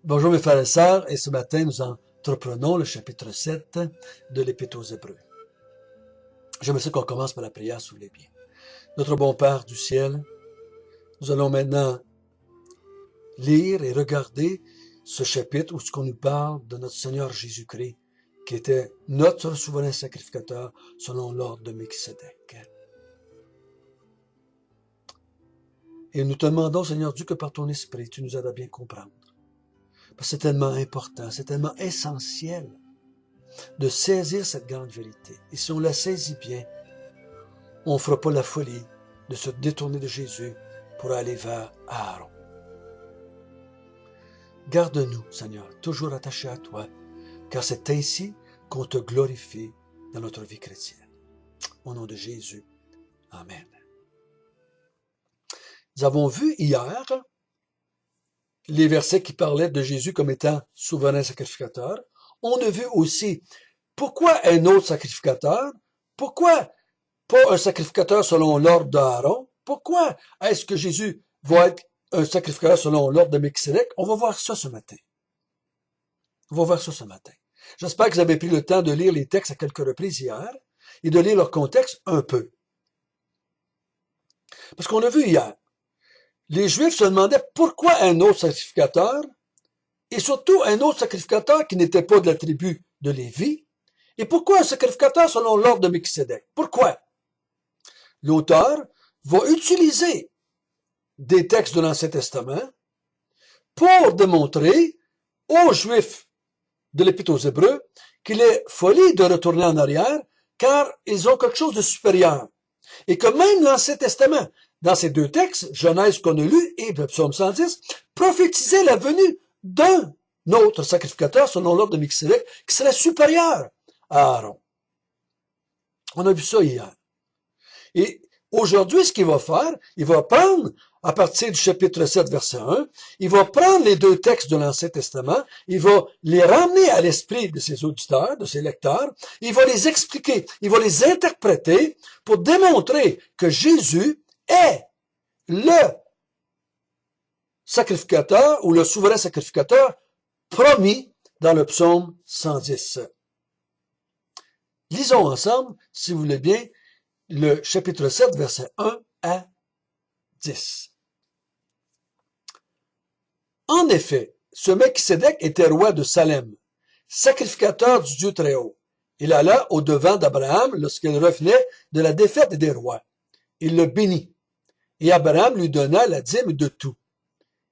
Bonjour mes frères et sœurs, et ce matin nous entreprenons le chapitre 7 de l'Épître aux Hébreux. J'aimerais qu'on commence par la prière, si vous voulez bien. Notre bon Père du ciel, nous allons maintenant lire et regarder ce chapitre où ce qu'on nous parle de notre Seigneur Jésus-Christ, qui était notre souverain sacrificateur selon l'ordre de Melchisédek. Et nous te demandons, Seigneur Dieu, que par ton esprit, tu nous aides à bien comprendre. Parce que c'est tellement important, c'est tellement essentiel de saisir cette grande vérité. Et si on la saisit bien, on ne fera pas la folie de se détourner de Jésus pour aller vers Aaron. Garde-nous, Seigneur, toujours attachés à toi, car c'est ainsi qu'on te glorifie dans notre vie chrétienne. Au nom de Jésus, Amen. Nous avons vu hier les versets qui parlaient de Jésus comme étant souverain sacrificateur. On a vu aussi pourquoi un autre sacrificateur, pourquoi pas un sacrificateur selon l'ordre d'Aaron, pourquoi est-ce que Jésus va être un sacrificateur selon l'ordre de Melchisédek. On va voir ça ce matin. On va voir ça ce matin. J'espère que vous avez pris le temps de lire les textes à quelques reprises hier et de lire leur contexte un peu. Parce qu'on a vu hier, les Juifs se demandaient pourquoi un autre sacrificateur, et surtout un autre sacrificateur qui n'était pas de la tribu de Lévi, et pourquoi un sacrificateur selon l'ordre de Melchisédek? Pourquoi? L'auteur va utiliser des textes de l'Ancien Testament pour démontrer aux Juifs de l'Épître aux Hébreux qu'il est folie de retourner en arrière, car ils ont quelque chose de supérieur. Et que même l'Ancien Testament, dans ces deux textes, Genèse qu'on a lu et le Psaume 110, prophétisait la venue d'un autre sacrificateur selon l'ordre de Melchisédek qui serait supérieur à Aaron. On a vu ça hier. Et aujourd'hui, ce qu'il va faire, il va prendre, à partir du chapitre 7, verset 1, il va prendre les deux textes de l'Ancien Testament, il va les ramener à l'esprit de ses auditeurs, de ses lecteurs, il va les expliquer, il va les interpréter pour démontrer que Jésus est le sacrificateur ou le souverain sacrificateur promis dans le psaume 110. Lisons ensemble, si vous voulez bien, le chapitre 7, versets 1 à 10. En effet, ce Melchisédek était roi de Salem, sacrificateur du Dieu très haut. Il alla au-devant d'Abraham lorsqu'il revenait de la défaite des rois. Il le bénit, et Abraham lui donna la dîme de tout.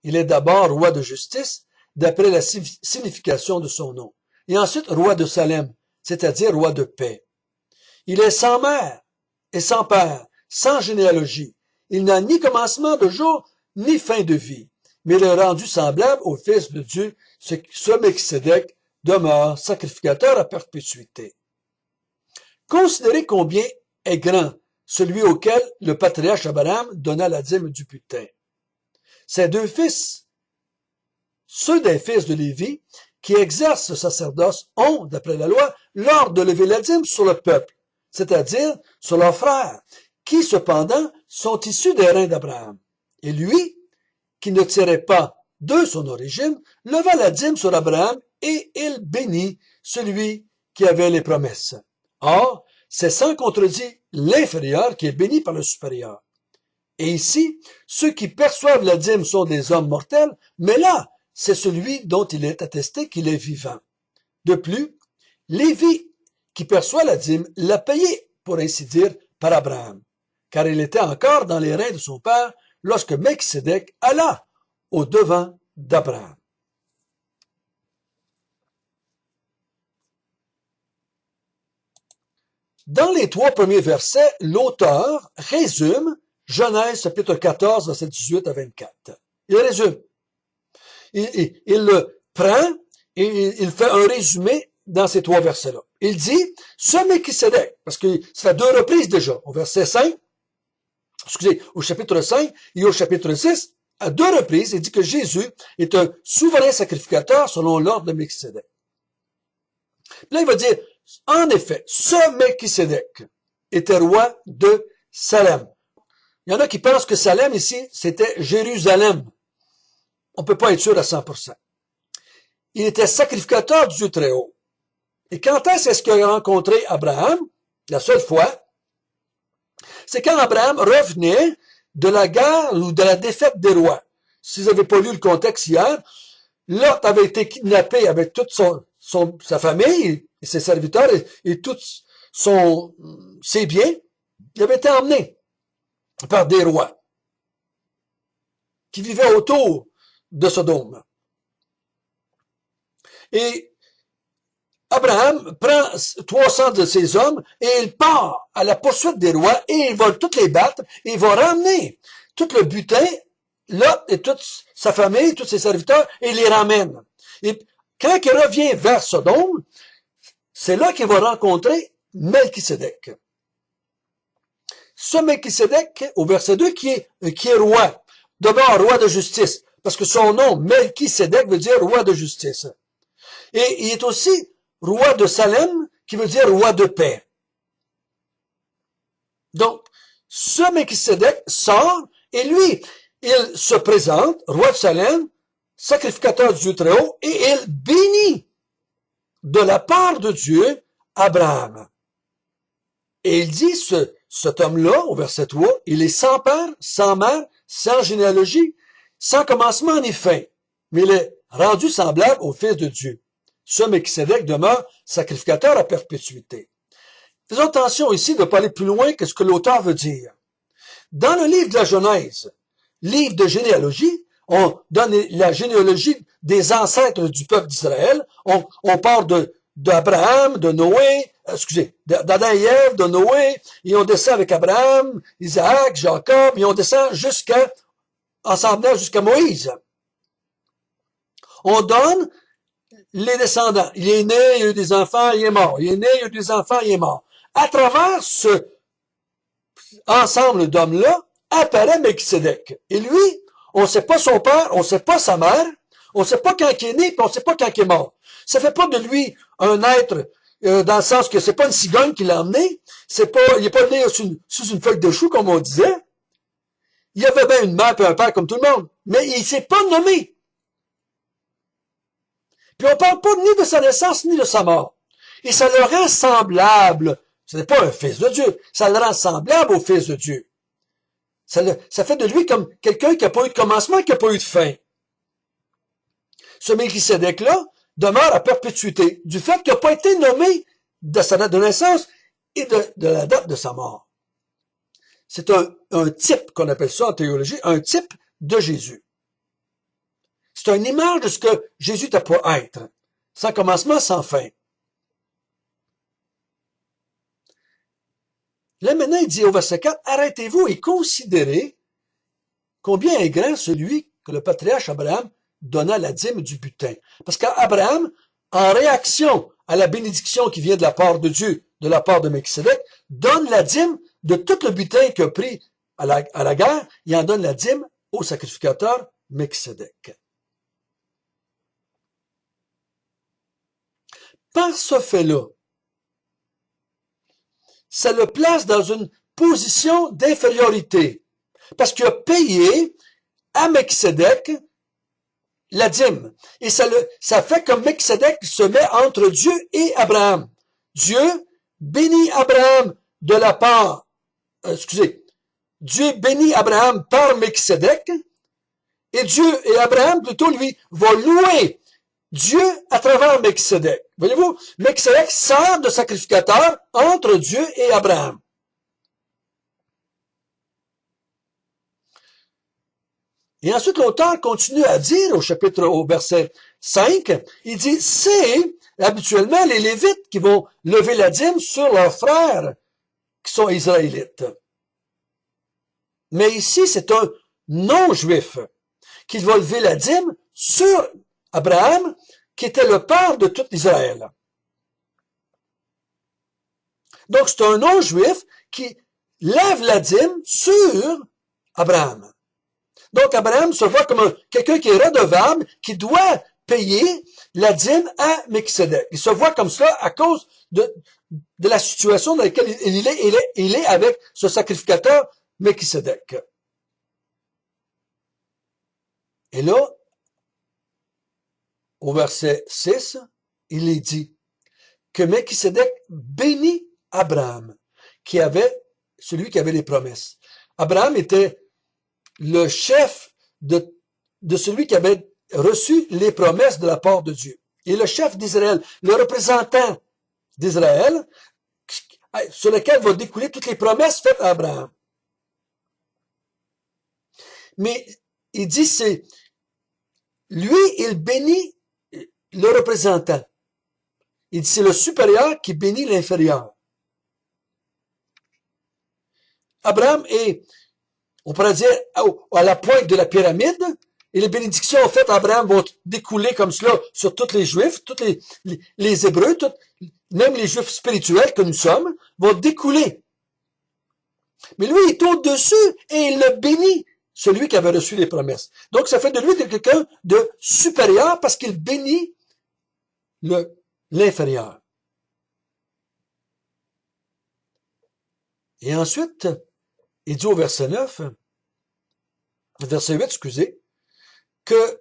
Il est d'abord roi de justice, d'après la signification de son nom, et ensuite roi de Salem, c'est-à-dire roi de paix. Il est sans mère et sans père, sans généalogie. Il n'a ni commencement de jour, ni fin de vie. Mais il est rendu semblable au Fils de Dieu, ce Melchisédek demeure sacrificateur à perpétuité. Considérez combien est grand celui auquel le patriarche Abraham donna la dîme du butin. Ses deux fils, ceux des fils de Lévi, qui exercent le sacerdoce, ont, d'après la loi, l'ordre de lever la dîme sur le peuple, c'est-à-dire sur leurs frères, qui cependant sont issus des reins d'Abraham. Et lui, qui ne tirait pas de son origine, leva la dîme sur Abraham et il bénit celui qui avait les promesses. Or, c'est sans contredit l'inférieur qui est béni par le supérieur. Et ici, ceux qui perçoivent la dîme sont des hommes mortels, mais là, c'est celui dont il est attesté qu'il est vivant. De plus, Lévi, qui perçoit la dîme, l'a payé, pour ainsi dire, par Abraham, car il était encore dans les reins de son père lorsque Melchisédek alla au-devant d'Abraham. Dans les trois premiers versets, l'auteur résume Genèse chapitre 14, verset 18 à 24. Il résume. Il le prend et il fait un résumé dans ces trois versets-là. Il dit, ce Melchisédek, parce que ça fait deux reprises déjà, au verset 5, au chapitre 5 et au chapitre 6, à deux reprises, il dit que Jésus est un souverain sacrificateur selon l'ordre de Melchisédek. Là, il va dire, en effet, ce Melchisédek était roi de Salem. Il y en a qui pensent que Salem ici, c'était Jérusalem. On ne peut pas être sûr à 100%. il était sacrificateur du Dieu très haut. Et quand est-ce qu'il a rencontré Abraham? La seule fois, c'est quand Abraham revenait de la guerre ou de la défaite des rois. Si vous n'avez pas lu le contexte hier, Lot avait été kidnappé avec toute sa famille et ses serviteurs et tous ses biens. Il avait été emmené par des rois qui vivaient autour de Sodome. Et Abraham prend 300 de ses hommes et il part à la poursuite des rois et il va toutes les battre et il va ramener tout le butin, Lot et toute sa famille, tous ses serviteurs, et il les ramène. Et quand il revient vers Sodome, c'est là qu'il va rencontrer Melchisédek. Ce Melchisédek, au verset 2, qui est roi, demeure roi de justice, parce que son nom, Melchisédek, veut dire roi de justice. Et il est aussi roi de Salem, qui veut dire roi de paix. Donc, ce Melchisédek sort, et lui, il se présente, roi de Salem, sacrificateur du Dieu très haut, et il bénit de la part de Dieu Abraham. Et il dit, cet homme-là, au verset 3, il est sans père, sans mère, sans généalogie, sans commencement ni fin, mais il est rendu semblable au Fils de Dieu. Ce Melchisédek demeure sacrificateur à perpétuité. Faisons attention ici de ne pas aller plus loin que ce que l'auteur veut dire. Dans le livre de la Genèse, livre de généalogie, on donne la généalogie des ancêtres du peuple d'Israël. On parle d'Abraham, de Noé, d'Adam et Ève, de Noé, et on descend avec Abraham, Isaac, Jacob, et on descend jusqu'à Moïse. On donne les descendants. Il est né, il a eu des enfants, il est mort. Il est né, il a eu des enfants, il est mort. À travers ce ensemble d'hommes-là, apparaît Melchisédek. Et lui, on ne sait pas son père, on ne sait pas sa mère, on ne sait pas quand il est né, puis on ne sait pas quand il est mort. Ça fait pas de lui un être, dans le sens que c'est pas une cigogne qui l'a emmené, il n'est pas né sous une feuille de chou, comme on disait. Il y avait bien une mère et un père comme tout le monde, mais il ne s'est pas nommé. Puis on ne parle pas ni de sa naissance, ni de sa mort. Et ça le rend semblable. Ce n'est pas un fils de Dieu. Ça le rend semblable au Fils de Dieu. Ça fait de lui comme quelqu'un qui n'a pas eu de commencement, qui n'a pas eu de fin. Ce Melchisédek-là demeure à perpétuité du fait qu'il n'a pas été nommé de sa date de naissance et de la date de sa mort. C'est un type, qu'on appelle ça en théologie, un type de Jésus. C'est une image de ce que Jésus t'a pour être, sans commencement, sans fin. Là, maintenant, il dit au verset 4, « Arrêtez-vous et considérez combien est grand celui que le patriarche Abraham donna la dîme du butin. » Parce qu'Abraham, en réaction à la bénédiction qui vient de la part de Dieu, de la part de Melchisédek, donne la dîme de tout le butin qu'il a pris à la guerre, il en donne la dîme au sacrificateur Melchisédek. Par ce fait-là, ça le place dans une position d'infériorité, parce qu'il a payé à Melchisédek la dîme. Et ça fait que Melchisédek se met entre Dieu et Abraham. Dieu bénit Abraham de la part, Dieu bénit Abraham par Melchisédek, et Dieu et Abraham, plutôt, lui, vont louer Dieu à travers Melchisédek. Voyez-vous, Melchisédek sert de sacrificateur entre Dieu et Abraham. Et ensuite, l'auteur continue à dire au verset 5, il dit, c'est habituellement les Lévites qui vont lever la dîme sur leurs frères qui sont israélites. Mais ici, c'est un non-juif qui va lever la dîme sur Abraham, qui était le père de tout Israël. Donc, c'est un non-juif qui lève la dîme sur Abraham. Donc, Abraham se voit comme quelqu'un qui est redevable, qui doit payer la dîme à Melchisédek. Il se voit comme cela à cause de la situation dans laquelle il est avec ce sacrificateur Melchisédek. Et là, au verset 6, il est dit que Melchisédek bénit Abraham, celui qui avait les promesses. Abraham était le chef de celui qui avait reçu les promesses de la part de Dieu. Et le chef d'Israël, le représentant d'Israël, sur lequel vont découler toutes les promesses faites à Abraham. Mais il dit, lui, il bénit le représentant. Il dit, c'est le supérieur qui bénit l'inférieur. Abraham est, on pourrait dire, à la pointe de la pyramide, et les bénédictions faites à Abraham vont découler comme cela sur tous les Juifs, tous les Hébreux, même les Juifs spirituels que nous sommes, vont découler. Mais lui, il est au-dessus et il le bénit, celui qui avait reçu les promesses. Donc, ça fait de lui quelqu'un de supérieur parce qu'il bénit l'inférieur. Et ensuite, il dit au verset 8, excusez, que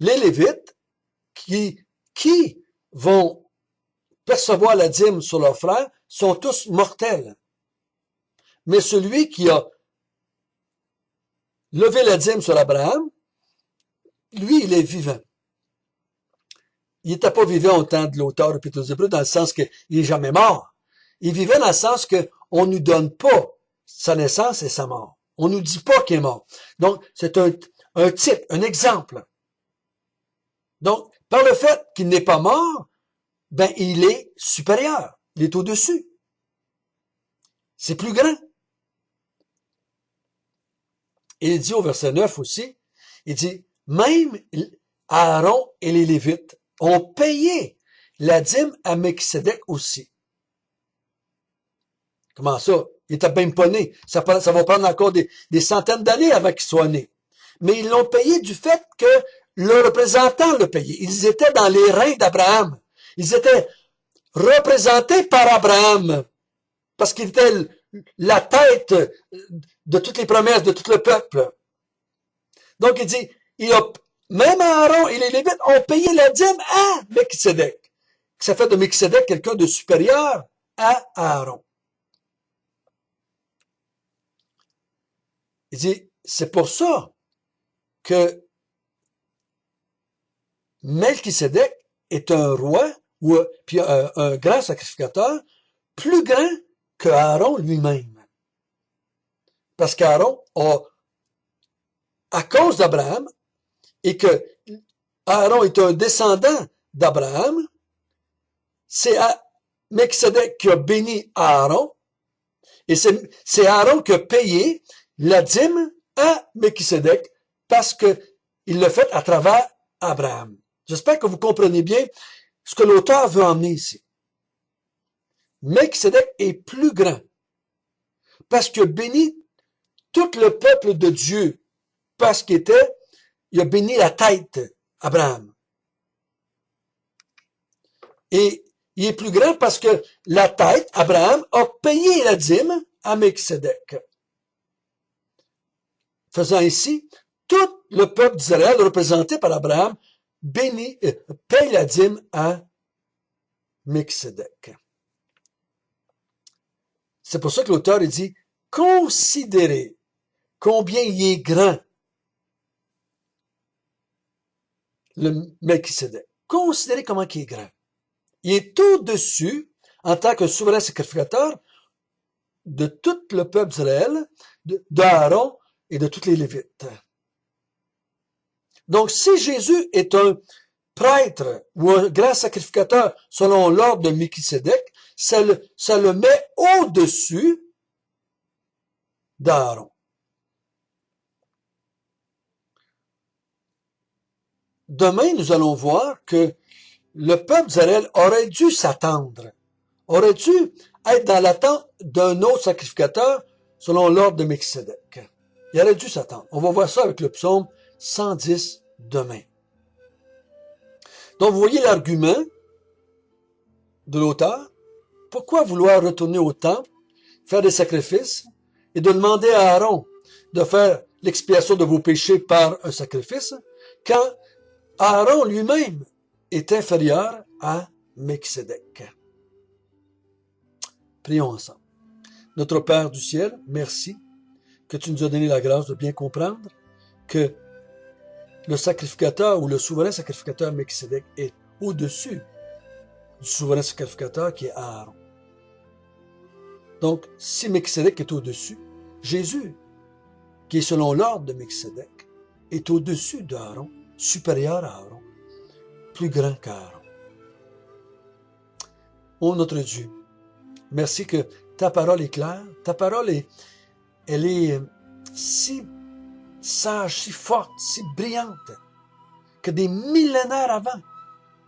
les Lévites qui vont percevoir la dîme sur leurs frères sont tous mortels. Mais celui qui a levé la dîme sur Abraham, lui, il est vivant. Il n'était pas vivant au temps de l'auteur de l'Épître aux Hébreux dans le sens qu'il n'est jamais mort. Il vivait dans le sens que on nous donne pas sa naissance et sa mort. On nous dit pas qu'il est mort. Donc, c'est un type, un exemple. Donc, par le fait qu'il n'est pas mort, ben, il est supérieur. Il est au-dessus. C'est plus grand. Et il dit au verset 9 aussi, il dit, même Aaron et les Lévites ont payé la dîme à Melchisédek aussi. Comment ça? Il était même pas né. Ça va prendre encore des centaines d'années avant qu'il soit né. Mais ils l'ont payé du fait que le représentant l'a payé. Ils étaient dans les reins d'Abraham. Ils étaient représentés par Abraham. Parce qu'il était la tête de toutes les promesses de tout le peuple. Donc il dit, même Aaron et les Lévites ont payé la dîme à Melchisédek. Ça fait de Melchisédek quelqu'un de supérieur à Aaron. Il dit, c'est pour ça que Melchisédek est un roi ou puis un grand sacrificateur plus grand que Aaron lui-même. Parce qu'Aaron à cause d'Abraham, et que Aaron est un descendant d'Abraham, c'est Melchisédek qui a béni Aaron, et c'est Aaron qui a payé la dîme à Melchisédek parce que il l'a fait à travers Abraham. J'espère que vous comprenez bien ce que l'auteur veut emmener ici. Melchisédek est plus grand parce qu'il a béni tout le peuple de Dieu, parce qu'il a béni la tête, Abraham. Et il est plus grand parce que la tête, Abraham, a payé la dîme à Melchisédek. Faisant ainsi, tout le peuple d'Israël, représenté par Abraham, paye la dîme à Melchisédek. C'est pour ça que l'auteur dit, considérez combien il est grand, le Melchisédek. Considérez comment il est grand. Il est au-dessus, en tant que souverain sacrificateur, de tout le peuple d'Israël, d'Aaron et de tous les Lévites. Donc, si Jésus est un prêtre ou un grand sacrificateur selon l'ordre de Melchisédek, ça le met au-dessus d'Aaron. Demain, nous allons voir que le peuple d'Israël aurait dû s'attendre, aurait dû être dans l'attente d'un autre sacrificateur selon l'ordre de Melchisédek. Il aurait dû s'attendre. On va voir ça avec le psaume 110 demain. Donc, vous voyez l'argument de l'auteur. Pourquoi vouloir retourner au temple, faire des sacrifices et de demander à Aaron de faire l'expiation de vos péchés par un sacrifice, quand Aaron lui-même est inférieur à Melchisédek. Prions ensemble. Notre Père du ciel, merci que tu nous as donné la grâce de bien comprendre que le sacrificateur ou le souverain sacrificateur Melchisédek est au-dessus du souverain sacrificateur qui est Aaron. Donc, si Melchisédek est au-dessus, Jésus, qui est selon l'ordre de Melchisédek, est au-dessus d'Aaron, supérieur à Aaron, plus grand qu'Aaron. Ô notre Dieu, merci que ta parole est claire, ta parole elle est si sage, si forte, si brillante, que des millénaires avant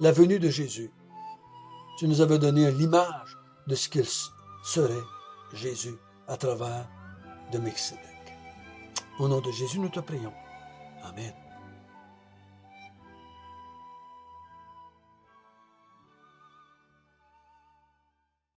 la venue de Jésus, tu nous avais donné l'image de ce qu'il serait Jésus à travers de Melchisédek. Au nom de Jésus, nous te prions. Amen.